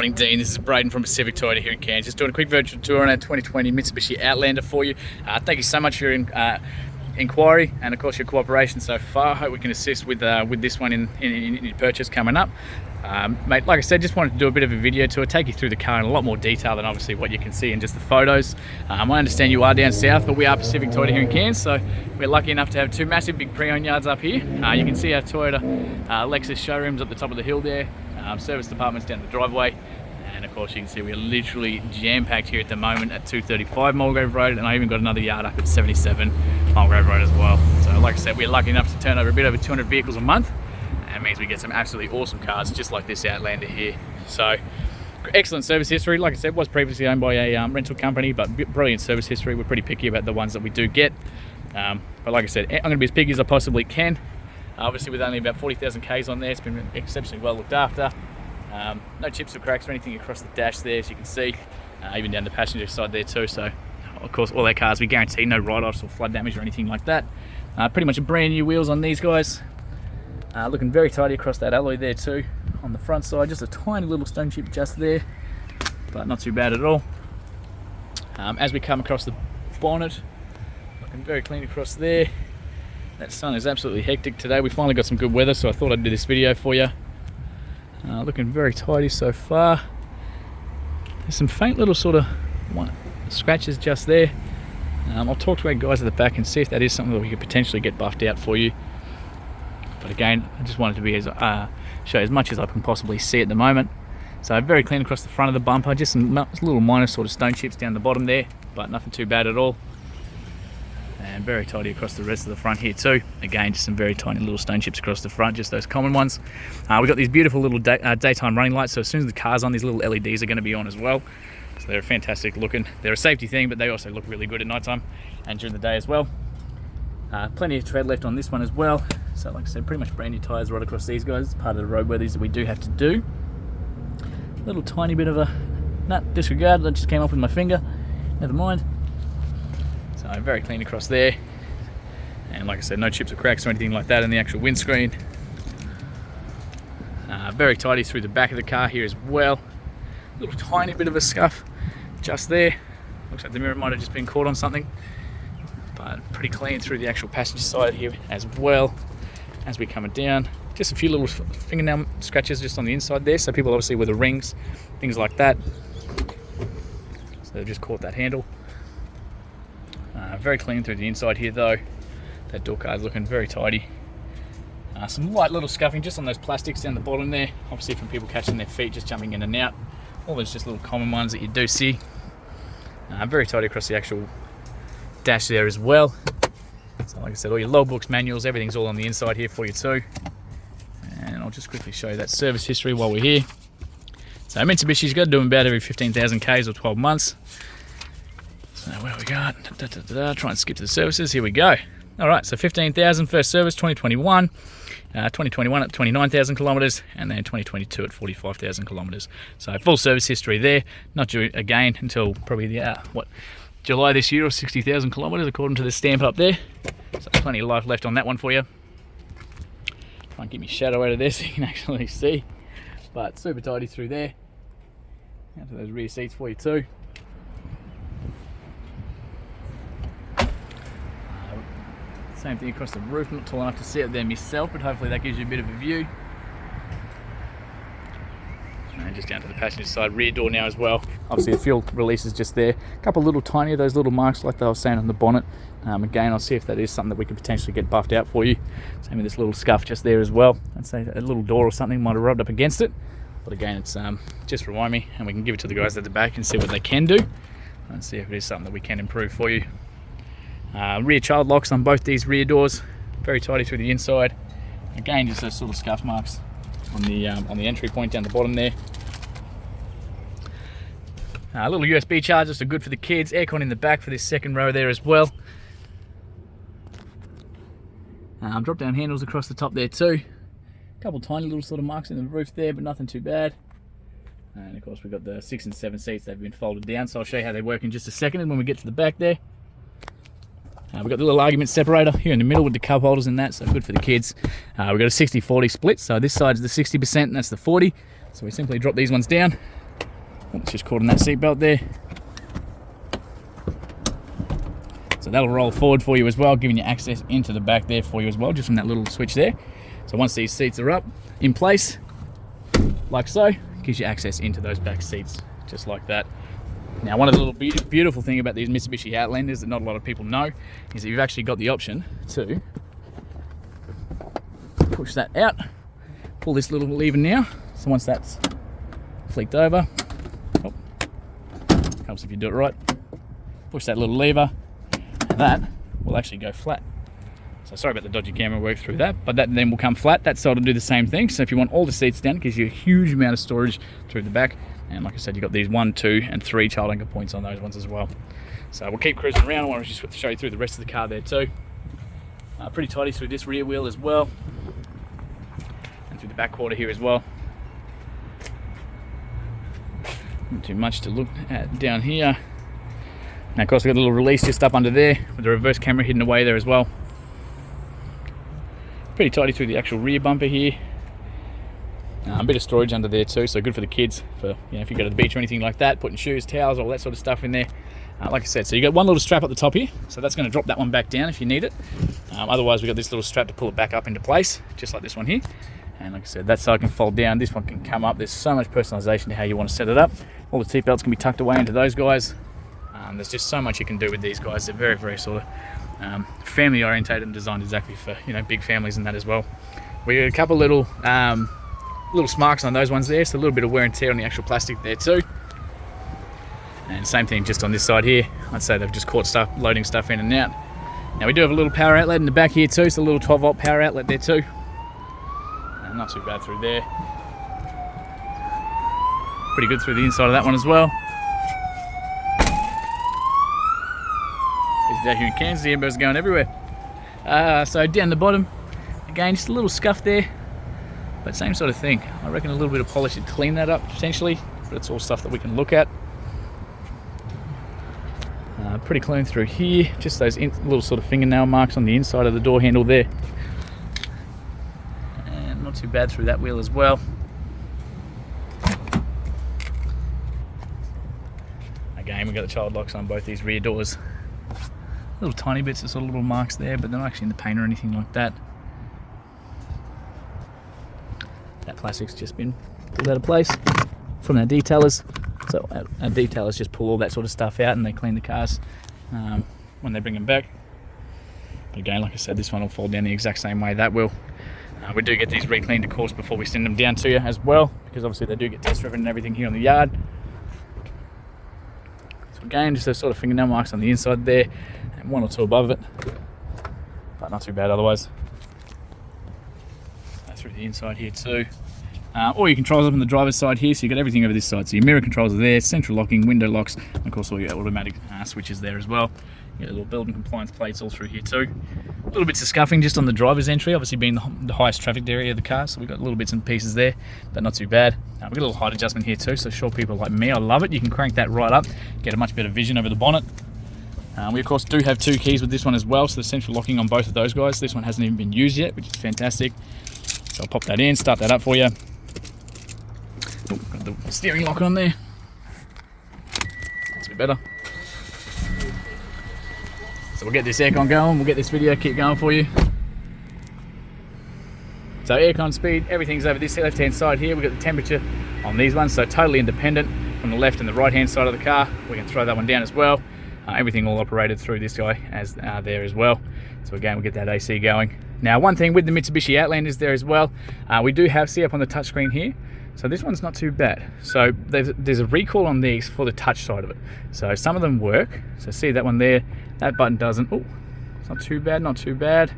Morning, Dean. This is Braden from Pacific Toyota here in Cairns. Just doing a quick virtual tour on our 2020 Mitsubishi Outlander for you. Thank you so much for your inquiry and of course your cooperation so far. I hope we can assist with this one in your purchase coming up. Mate, like I said, just wanted to do a bit of a video tour, take you through the car in a lot more detail than obviously what you can see in just the photos. I understand you are down south, but we are Pacific Toyota here in Cairns, so we're lucky enough to have two massive big pre-owned yards up here. You can see our Toyota Lexus showrooms at the top of the hill there, service departments down the driveway, and of course you can see we're literally jam-packed here at the moment at 235 Mulgrave Road, and I even got another yard up at 77 Mulgrave Road as well. So like I said, we're lucky enough to turn over a bit over 200 vehicles a month. That means we get some absolutely awesome cars just like this Outlander here. So excellent service history. Like I said, was previously owned by a rental company, but brilliant service history. We're pretty picky about the ones that we do get. But like I said, I'm going to be as picky as I possibly can. Obviously with only about 40,000 Ks on there, it's been exceptionally well looked after. No chips or cracks or anything across the dash there, as you can see, even down the passenger side there too. So of course all our cars, we guarantee no write-offs or flood damage or anything like that. Pretty much a brand new wheels on these guys. Looking very tidy across that alloy there too. On the front side, just a tiny little stone chip just there, but not too bad at all. As we come across the bonnet, looking very clean across there. That sun is absolutely hectic today. We finally got some good weather, so I thought I'd do this video for you. Looking very tidy so far. There's some faint little sort of scratches just there. I'll talk to our guys at the back and see if that is something that we could potentially get buffed out for you. But again, I just wanted to be show as much as I can possibly see at the moment. So very clean across the front of the bumper, just some little minor sort of stone chips down the bottom there, but nothing too bad at all. And very tidy across the rest of the front here too. Again, just some very tiny little stone chips across the front, just those common ones. We've got these beautiful little daytime running lights, so as soon as the car's on, these little LEDs are going to be on as well. So they're fantastic looking. They're a safety thing, but they also look really good at night time and during the day as well. Plenty of tread left on this one as well. So like I said, pretty much brand new tyres right across these guys. It's part of the roadworthies that we do have to do. A little tiny bit of a nut disregard that just came off with my finger. Never mind. So very clean across there. And like I said, no chips or cracks or anything like that in the actual windscreen. Very tidy through the back of the car here as well. A little tiny bit of a scuff just there. Looks like the mirror might have just been caught on something. But pretty clean through the actual passenger side here as well. As we come down, just a few little fingernail scratches just on the inside there, so people obviously with the rings, things like that. So they've just caught that handle. Very clean through the inside here though. That door card's looking very tidy. Some light little scuffing just on those plastics down the bottom there, obviously from people catching their feet just jumping in and out. All those just little common ones that you do see. Very tidy across the actual dash there as well. So like I said, all your logbooks, manuals, everything's all on the inside here for you too. And I'll just quickly show you that service history while we're here. So Mitsubishi's got to do them about every 15,000 Ks or 12 months. So what do we got? Try and skip to the services. Here we go. All right, so 15,000 first service, 2021. 2021 at 29,000 kilometers, and then 2022 at 45,000 kilometers. So full service history there. Not due again until probably the July this year, or 60,000 kilometers according to the stamp up there. So plenty of life left on that one for you. Try and get me shadow out of there so you can actually see. But super tidy through there. Out to those rear seats for you too. Same thing across the roof. Not tall enough to see it there myself, but hopefully that gives you a bit of a view. And just down to the passenger side rear door now as well. Obviously the fuel release is just there. A couple of little tiny of those little marks like I was saying on the bonnet. Again, I'll see if that is something that we could potentially get buffed out for you. Same with this little scuff just there as well. I'd say a little door or something might have rubbed up against it. But again, it's just remind me, and we can give it to the guys at the back and see what they can do. And see if it is something that we can improve for you. Rear child locks on both these rear doors. Very tidy through the inside. Again, just those sort of scuff marks on the entry point down the bottom there. A little USB chargers are good for the kids. Aircon in the back for this second row there as well. Drop down handles across the top there too. A couple tiny little sort of marks in the roof there, but nothing too bad. And of course we've got the 6 and 7 seats. They've been folded down, so I'll show you how they work in just a second. And when we get to the back there, we've got the little argument separator here in the middle with the cup holders in that, so good for the kids. We've got a 60-40 split, so this side's the 60% and that's the 40. So we simply drop these ones down, It's just caught on that seatbelt there. So that'll roll forward for you as well, giving you access into the back there for you as well, just from that little switch there. So once these seats are up in place, like so, gives you access into those back seats, just like that. Now, one of the little beautiful thing about these Mitsubishi Outlanders that not a lot of people know is that you've actually got the option to push that out, pull this little lever now. So once that's flicked over, oh, helps if you do it right, push that little lever, and that will actually go flat. So sorry about the dodgy camera work through that, but that then will come flat. That side will do the same thing. So if you want all the seats down, it gives you a huge amount of storage through the back. And like I said, you've got these 1, 2, and 3 child anchor points on those ones as well. So we'll keep cruising around. I want to just show you through the rest of the car there too. Pretty tidy through this rear wheel as well. And through the back quarter here as well. Not too much to look at down here. Now of course we've got a little release just up under there with the reverse camera hidden away there as well. Pretty tidy through the actual rear bumper here. A bit of storage under there too, so good for the kids, for if you go to the beach or anything like that, putting shoes, towels, all that sort of stuff in there. Like I said, so you got one little strap at the top here, so that's going to drop that one back down if you need it. Otherwise we've got this little strap to pull it back up into place, just like this one here. And like I said, that side can fold down, this one can come up. There's so much personalization to how you want to set it up. All the seat belts can be tucked away into those guys. There's just so much you can do with these guys. They're very, very sort of family orientated and designed exactly for big families and that as well. We got a couple little smarks on those ones there, so a little bit of wear and tear on the actual plastic there too. And same thing just on this side here. I'd say they've just caught stuff, loading stuff in and out. Now we do have a little power outlet in the back here too, so a little 12 volt power outlet there too. Not too bad through there. Pretty good through the inside of that one as well. Down here in Kansas, the embers going everywhere. So down the bottom, again, just a little scuff there, but same sort of thing. I reckon a little bit of polish would clean that up potentially, but it's all stuff that we can look at. Pretty clean through here, just those little sort of fingernail marks on the inside of the door handle there. And not too bad through that wheel as well. Again, we've got the child locks on both these rear doors. Little tiny bits of sort of little marks there, but they're not actually in the paint or anything like that. That plastic's just been pulled out of place from our detailers. So our detailers just pull all that sort of stuff out and they clean the cars when they bring them back. But again, like I said, this one will fall down the exact same way that will. We do get these re-cleaned of course before we send them down to you as well, because obviously they do get test driven and everything here on the yard. So again, just those sort of fingernail marks on the inside there, and 1 or 2 above it, but not too bad otherwise. Through the inside here too. All your controls up on the driver's side here, so you've got everything over this side. So your mirror controls are there, central locking, window locks, and of course all your automatic switches there as well. You got little building compliance plates all through here too. Little bits of scuffing just on the driver's entry, obviously being the highest trafficked area of the car, so we've got little bits and pieces there, but not too bad. We've got a little height adjustment here too, so short people like me, I love it. You can crank that right up, get a much better vision over the bonnet. We of course do have 2 keys with this one as well, so the central locking on both of those guys. This one hasn't even been used yet, which is fantastic. So I'll pop that in, start that up for you. Oh, got the steering lock on there. That's a bit better. So we'll get this aircon going, we'll get this video keep going for you. So aircon speed, everything's over this left hand side here. We've got the temperature on these ones, so totally independent from the left and the right hand side of the car. We can throw that one down as well. Everything all operated through this guy as there as well. So again, we'll get that AC going. Now one thing with the Mitsubishi Outlanders there as well, we do have, see up on the touchscreen here, so this one's not too bad. So there's a recall on these for the touch side of it. So some of them work, so see that one there, that button doesn't. Oh, it's not too bad, not too bad.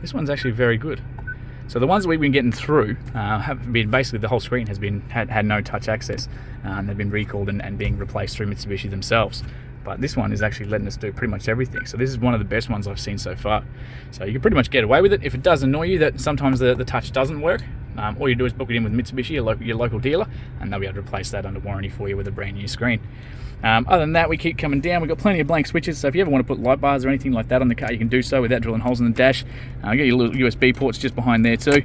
This one's actually very good. So the ones that we've been getting through have been basically the whole screen has been had no touch access. They've been recalled and being replaced through Mitsubishi themselves. But this one is actually letting us do pretty much everything. So this is one of the best ones I've seen so far. So you can pretty much get away with it. If it does annoy you that sometimes the touch doesn't work, all you do is book it in with Mitsubishi, your local dealer, and they'll be able to replace that under warranty for you with a brand new screen. Other than that, we keep coming down. We've got plenty of blank switches, so if you ever want to put light bars or anything like that on the car, you can do so without drilling holes in the dash. We've got your little USB ports just behind there too.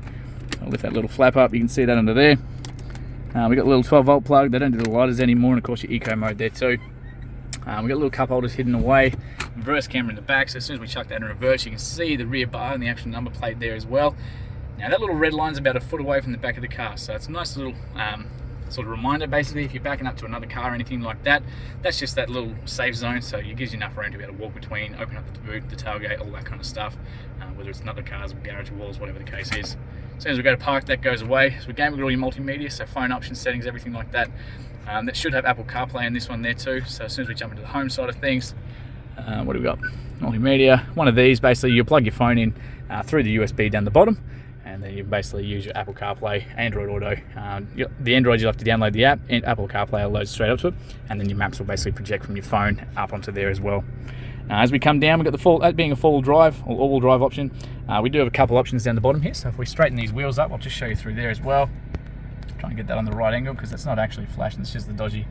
I'll lift that little flap up, you can see that under there. We've got a little 12 volt plug. They don't do the lighters anymore, and of course your eco mode there too. We've got little cup holders hidden away, reverse camera in the back, so as soon as we chuck that in reverse you can see the rear bar and the actual number plate there as well. Now that little red line's about a foot away from the back of the car, so it's a nice little sort of reminder basically if you're backing up to another car or anything like that. That's just that little safe zone, so it gives you enough room to be able to walk between, open up the boot, the tailgate, all that kind of stuff, whether it's another cars, garage walls, whatever the case is. As soon as we go to park, that goes away. So again, we've got all your multimedia, so phone options, settings, everything like that. That should have Apple CarPlay in this one there too. So as soon as we jump into the home side of things, what do we got? Multimedia. One of these, basically you plug your phone in through the USB down the bottom, and then you basically use your Apple CarPlay, Android Auto. The Android, you'll have to download the app, and Apple CarPlay will load straight up to it, and then your maps will basically project from your phone up onto there as well. As we come down, we've got the full, that being a four-wheel drive or all-wheel drive option. We do have a couple options down the bottom here, so if we straighten these wheels up, I'll just show you through there as well. Try and get that on the right angle because it's not actually flashing, it's just the dodgy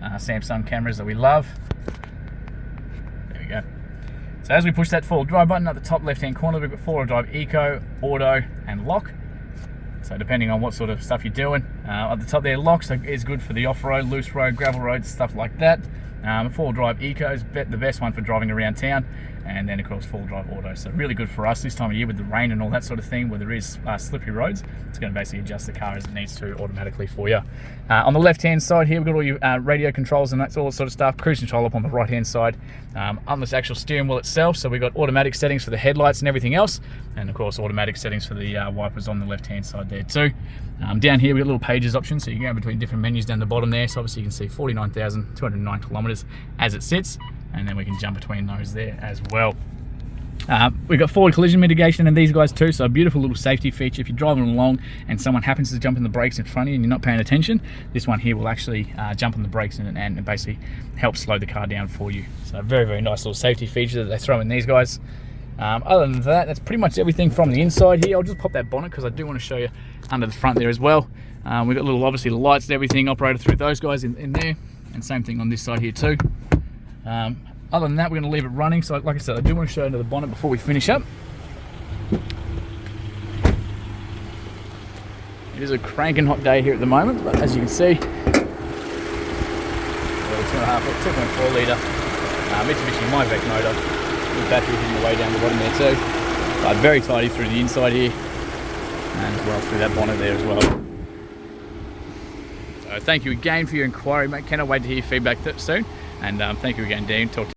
Samsung cameras that we love. There we go. So as we push that four-wheel drive button at the top left-hand corner, we've got four-wheel drive Eco, Auto, and Lock. So depending on what sort of stuff you're doing, at the top there, Lock is good for the off-road, loose road, gravel roads, stuff like that. Four-wheel drive Eco is the best one for driving around town, and then of course four-wheel drive Auto. So really good for us this time of year with the rain and all that sort of thing, where there is slippery roads. It's going to basically adjust the car as it needs to automatically for you. On the left-hand side here, we've got all your radio controls and that's all sort of stuff. Cruise control up on the right-hand side. On this actual steering wheel itself, so we've got automatic settings for the headlights and everything else, and of course automatic settings for the wipers on the left-hand side there too. Down here we've got little pages option, so you can go between different menus down the bottom there. So obviously you can see 49,209 kilometers as it sits, and then we can jump between those there as well. We've got forward collision mitigation in these guys too, so a beautiful little safety feature. If you're driving along and someone happens to jump in the brakes in front of you and you're not paying attention, this one here will actually jump on the brakes and basically help slow the car down for you. So a very, very nice little safety feature that they throw in these guys. Other than that, that's pretty much everything from the inside here. I'll just pop that bonnet because I do want to show you under the front there as well. We've got little, obviously the lights and everything operated through those guys in there, and same thing on this side here too. Other than that, we're going to leave it running. So like I said, I do want to show you under the bonnet before we finish up. It is a cranking hot day here at the moment, but as you can see, well, 2.4 litre Mitsubishi MyVec motor with battery hidden away down the bottom there too. But very tidy through the inside here, and as well through that bonnet there as well. So thank you again for your inquiry, mate. Cannot wait to hear your feedback soon. And thank you again, Dean. Talk to you.